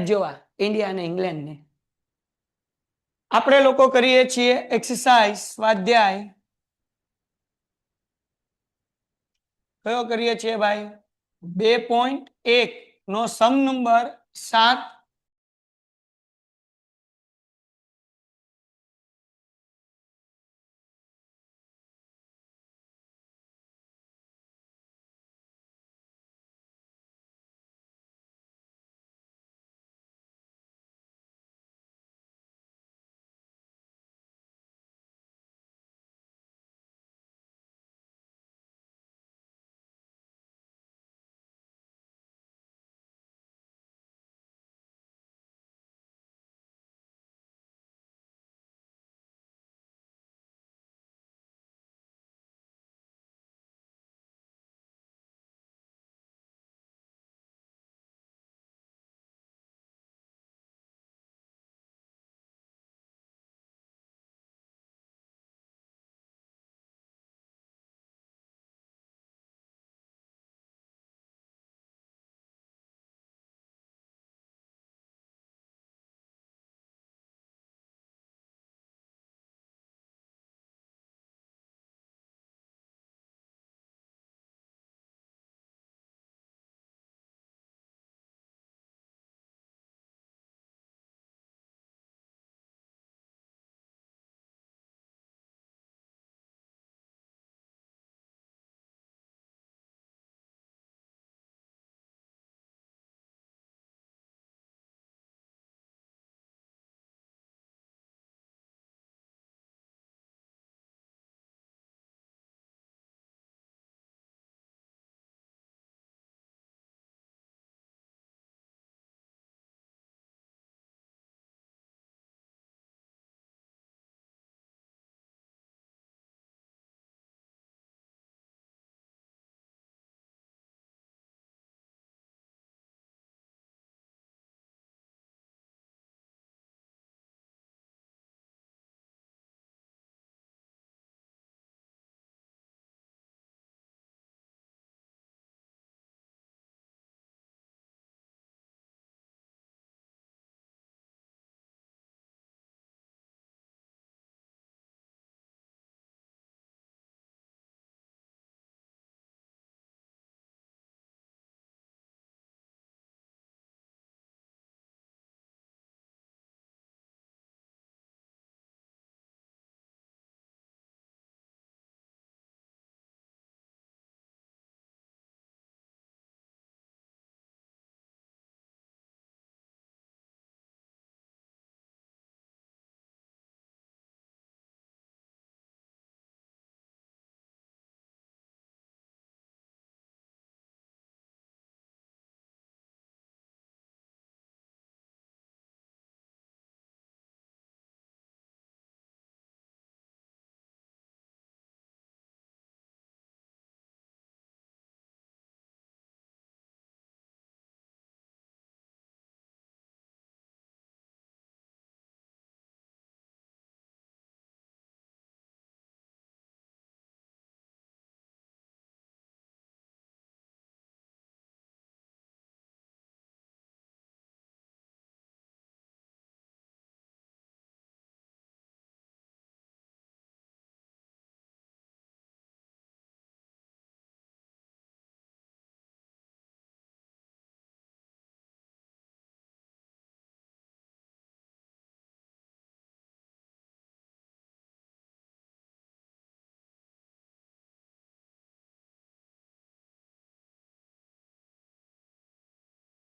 રાખજો આ ઇન્ડિયા અને ઇંગ્લેન્ડ ને આપણે લોકો કરીએ છીએ એક્સરસાઇઝ સ્વાધ્યાય કયો કરીએ છીએ ભાઈ 2.1 નો સમ નંબર 7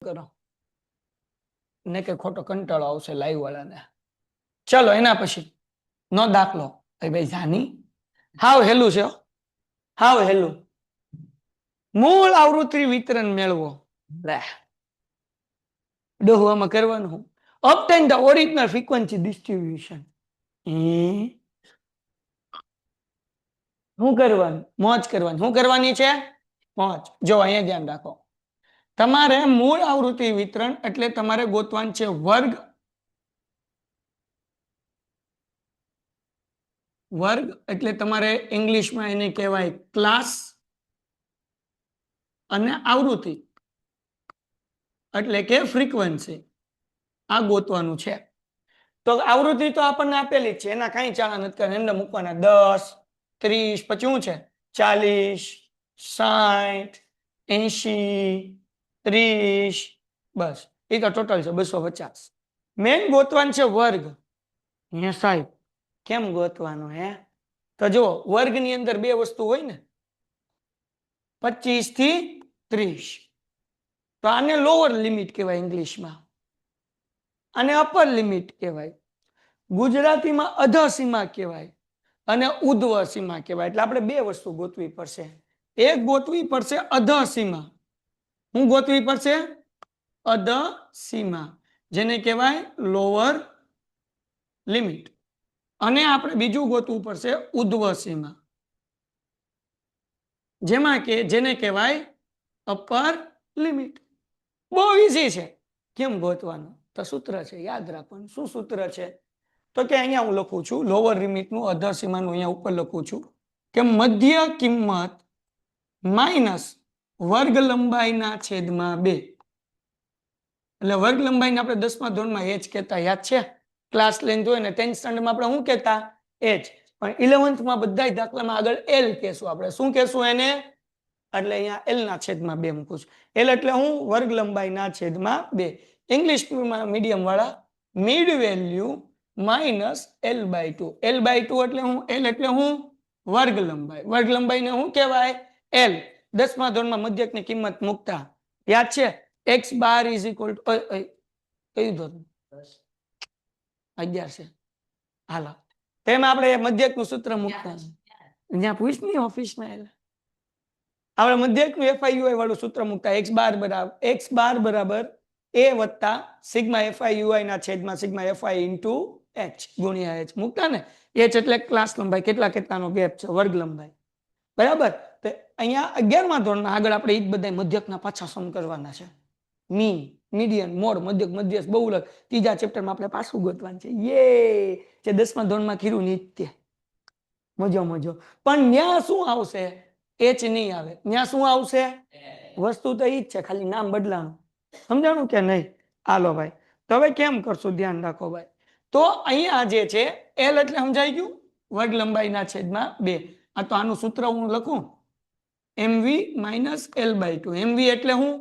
કરો ને કે ખોટો કંટાળો આવશે લાઈવ વાળાને ચલો એના પછી નો દાખલો ભાઈ જાની હાવ હેલું છે હાવ હેલું મૂળ આવૃત્તિ વિતરણ મેળવો લે ડોહવામાં કરવાનું obtain the original frequency distribution શું કરવાનું મોજ કરવાની શું કરવાની છે મોજ જો અહીંયા ધ્યાન રાખો તમારે મૂળ આવૃત્તિ વિતરણ એટલે તમારે ગોતવાનું છે વર્ગ વર્ગ એટલે તમારે ઇંગ્લિશમાં એને કહેવાય ક્લાસ અને આવૃત્તિ એટલે કે ફ્રીક્વન્સી આ ગોતવાનું છે. તો આવૃત્તિ તો આપણને આપેલી જ છે, એના કઈ ચાળા નથી કરવાના, એમને મૂકવાના 10 30 પછી શું છે 40 60 80 30, બસ એ તો ટોટલ છે 250. મેન ગોતવાનું છે વર્ગ. હે સાહેબ કેમ ગોતવાનું હે? તો જો વર્ગની અંદર બે વસ્તુ હોય ને, 25 થી 30, તો આને લોઅર લિમિટ કહેવાય ઇંગ્લિશમાં, આને અપર લિમિટ કહેવાય. ગુજરાતીમાં અધઃ સીમા કહેવાય અને ઉધ્વ સીમા કહેવાય. એટલે આપણે બે વસ્તુ ગોતવી પડશે. એક ગોતવી પડશે અધઃ સીમા. હું ગોતવી પડશે અધઃ સીમા, જેને કહેવાય લોઅર લિમિટ. અને આપણે બીજું ગોતવું પડશે ઉધ્વ સીમા, જેને કહેવાય અપર લિમિટ. બહુ ઈઝી છે. કેમ ગોતવાનું? તો સૂત્ર છે, યાદ રાખવાનું. શું સૂત્ર છે? તો કે અહીંયા હું લખું છું લોઅર લિમિટનું અધર સીમાનું, અહીંયા ઉપર લખું છું કે મધ્ય કિંમત માઇનસ વર્ગ લંબાઈના છેદમાં 2. એટલે વર્ગ લંબાઈને આપણે 10મા ધોરણમાં એચ કહેતા, યાદ છે? ક્લાસ લેન્થ હોય ને 10th સ્ટાન્ડર્ડમાં આપણે શું કહેતા? એચ. પણ 11thમાં બધા દાખલામાં આગળ એલ કહેશું. આપણે શું કહેશું એને? એટલે અહીંયા એલ ના છેદમાં 2 મૂકું છું. એલ એટલે હું? વર્ગ લંબાઈના છેદમાં 2. ઇંગ્લિશ મીડિયમ વાળા mid value minus L/2. L/2 એટલે હું? એલ એટલે હું? વર્ગ લંબાઈ. વર્ગ લંબાઈને શું કહેવાય? એલ. 10મા ધોરણમાં મધ્યકની કિંમત મૂકતા યાદ છે? x bar is equal to કયું ધોરણ? 11 છે. હાલો, તેમાં આપણે મધ્યકનું સૂત્ર મૂકતા. ત્યાં પૂછ ની ઓફિસમાં આપણે મધ્યકનું FIUI વાળું સૂત્ર મૂકતા. x બાર બરાબર a વત્તા સિગ્મા FIUI ના છેદમાં સિગ્મા FI ઇન્ટુ h ગુણ્યા h મૂકતા ને. h એટલે ક્લાસ લંબાઈ, કેટલાનો ગેપ છે, વર્ગ લંબાઈ. બરાબર. તો અહીંયા 11મા ધોરણમાં આગળ આપણે એ જ બધા મધ્યકના પાછા સમ કરવાના છે. મીન, મીડિયન, મોડ, મધ્યક, મધ્યસ્થ, બહુલક. ત્રીજા ચેપ્ટરમાં આપણે પાછું ગોતવાનું છે. જે 10મા ધોરણમાં કીધું નિત્ય. મજો. પણ ત્યાં શું આવશે? એચ નહીં આવે. ત્યાં શું આવશે? વસ્તુ તો ઈ જ છે, ખાલી નામ બદલાનું. સમજાણું કે નહીં? હાલો ભાઈ, તો હવે કેમ કરશું? ધ્યાન રાખો ભાઈ. તો અહીંયા જે છે એલ એટલે સમજાઈ ગયું? વર્ગ લંબાઈના છેદમાં 2. આ તો આનું સૂત્ર હું લખું MV માઇનસ L/2. MV એટલે હું?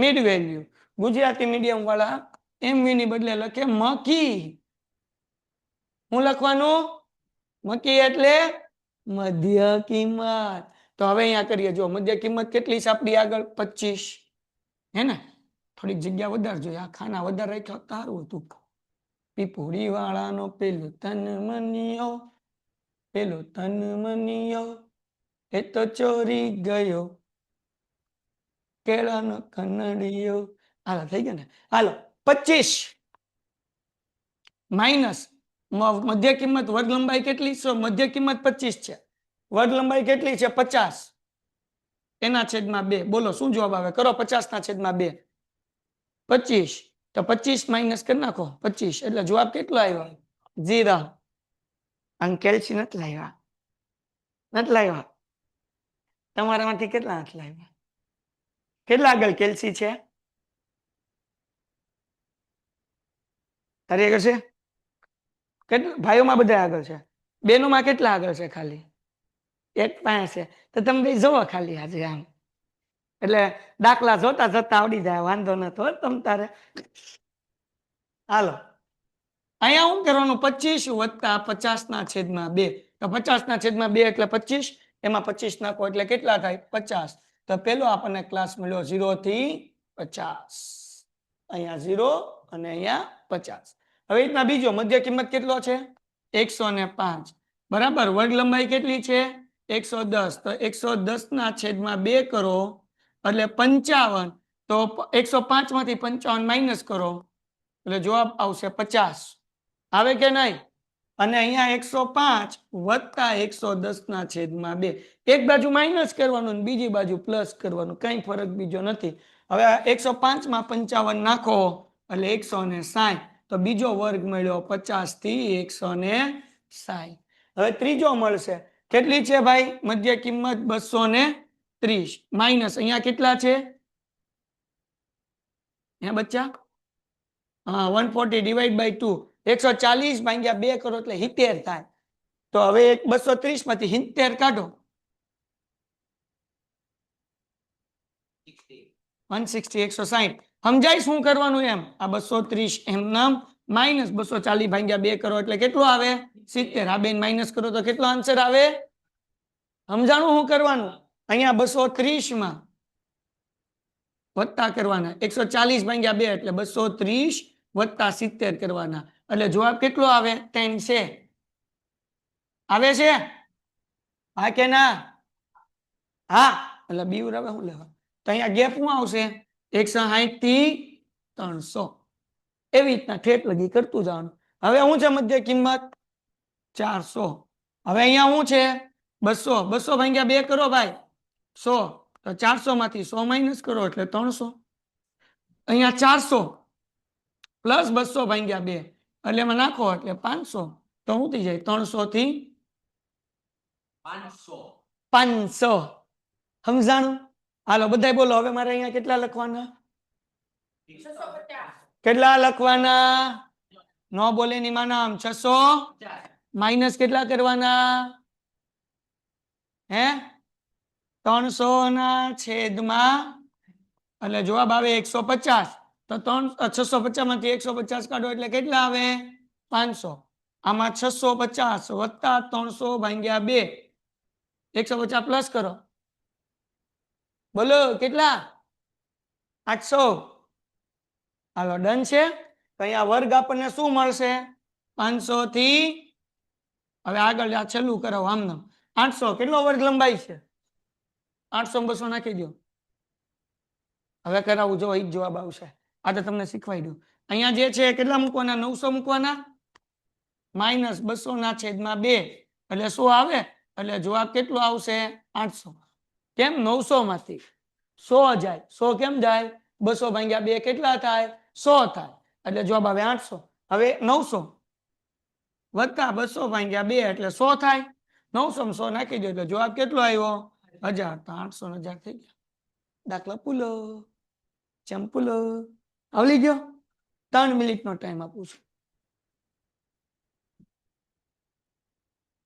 Mid value. ગુજરાતી મીડિયમ વાળા MV ની બદલે લખે મકી. હું લખવાનું? મકી એટલે મધ્ય કિંમત. તો હવે અહીંયા કરીએ. જો મધ્ય કિંમત કેટલી છે આપણી આગળ? 25. હે ને? થોડીક જગ્યા વધારે જોઈએ. આ ખાના વધારે રાખ્યા સારું હતું. પીપુડી વાળાનો પેલો તન મનિયો એ તો ચોરી ગયો, કેળાનો કનડિયો. હાલો, થઈ ગયો ને? હાલો, 25 માઇનસ મધ્ય કિંમત વર્ગ લંબાઈ કેટલી છે? મધ્ય કિંમત 25 છે. વર્ગ લંબાઈ કેટલી છે? 50. એના છેદમાં 2. બોલો શું જવાબ આવે? કરો. 50 ના છેદમાં 2 25. તો 25 માઇનસ કરી નાખો 25 એટલે જવાબ કેટલો આવ્યો? 0. અંકેલસી નથી લાવ્યા. તમારામાંથી કેટલા નથી લાવ્યા? કેટલા આગળ કેલ્સી છે? તારી આગળ છે? ભાઈઓમાં બધા આગળ છે. બહેનોમાં કેટલા આગળ છે? ખાલી એક પાસે છે. તો તમે બે જોવો ખાલી આજે આમ, એટલે દાખલા જોતા આવડી જાય. વાંધો નતો તમ તારે. હાલો, અહીંયા શું કરવાનું? 25 વત્તા 50 ના છેદમાં 2. તો 50 ના છેદમાં 2 એટલે 25. એમાં 25 નાખો એટલે કેટલા થાય? 50. તો પેલો આપણને ક્લાસ મળ્યો 0 થી 50. અહીંયા 0 અને અહીંયા 50. હવે રીતના બીજો મધ્ય કિંમત કેટલો છે? 105. બરાબર. વર્ગ લંબાઈ કેટલી છે? 110. તો 110 ના છેદમાં 2 કરો એટલે 55. તો 105 માંથી 55 માઇનસ કરો એટલે જવાબ આવશે 50. આવે કે નહીં? અને અહીંયા 105 વત્તા 110 ના છેદમાં 2. એક બાજુ માઇનસ કરવાનું અને બીજી બાજુ પ્લસ કરવાનું, કઈ ફરક બીજો નથી. હવે 105 માં 55 નાખો એટલે 160. તો બીજો વર્ગ મળ્યો 50 થી 160. હવે ત્રીજો મળશે. કેટલી છે ભાઈ? મધ્ય કિંમત 230 માઇનસ અહીંયા કેટલા છે? હે બચ્ચા? હા 140 ડિવાઈડ બાય 2 140 ભાગ્યા 2 કરો એટલે 70 થાય તો હવે 230 માંથી 70 કાઢો 160 160 સમજાય શું કરવાનું એમ આ 230 એમ નામ માઇનસ 240 ભાગ્યા 2 કરો એટલે કેટલું આવે 70 આ બેન માઇનસ કરો તો કેટલો આન્સર આવે સમજાણું શું કરવાનું અહીંયા 230 માં વત્તા કરવાના 140 ભાગ્યા 2 એટલે 230 વત્તા 70 કરવાના એટલે જવાબ કેટલો આવે 10 છે આવે છે હા કે ના હા એટલે બીવર આવે શું લેવા તો અહીંયા ગેપ શું આવશે 160 થી 300 એવી રીતના ઠેઠ લગી કરતું જવાનું હવે શું છે મધ્ય કિંમત 400 હવે અહીંયા શું છે 200 200 ભાગ્યા 2 કરો ભાઈ 100 તો 400 માંથી 100 માઇનસ કરો એટલે 300 અહીંયા 400 પ્લસ 200 ભાગ્યા 2 એટલે એમાં નાખો એટલે 500 તો શું થઈ જાય 300 થી 500 સમજાણું હાલો બધા બોલો હવે મારે અહીંયા કેટલા લખવાના કેટલા લખવાના નો બોલે ની માનામ 600 માઇનસ કેટલા કરવાના હે 300 ના છેદમાં એટલે જવાબ આવે 150 તો 650 માંથી 150 કાઢો એટલે કેટલા આવે 500 આમાં 650 વત્તા 300 ભાગ્યા 2 150 પ્લસ કરો બોલો કેટલા 800 હાલો ડન છે તો અહીંયા વર્ગ આપણને શું મળશે 500 થી હવે આગળ આ છેલ્લું કરો આમને 800 કેટલો વર્ગ લંબાઈ છે 800 200 નાખી દો હવે કરાવું જો એક જવાબ આવશે આ તો તમને શીખવાઈ દઉં અહીંયા જે છે કેટલા મૂકવાના 900 મૂકવાના માઇનસ 200 ના છેદમાં 2 એટલે શું આવે એટલે જવાબ કેટલો આવશે 800 કેમ 900 માંથી 100 જાય 100 કેમ જાય 200 ભાગ્યા 2 કેટલા થાય 100 થાય એટલે જવાબ આવે 800 હવે 900 વત્તા 200 ભાગ્યા 2 એટલે 100 થાય 900 માં 100 નાખી દો એટલે જવાબ કેટલો આવ્યો 1000 તો 800 1000 થઈ ગયા દાખલા પૂલો ચંપુલો આવડી ગયો 3 મિનિટનો ટાઈમ આપું છું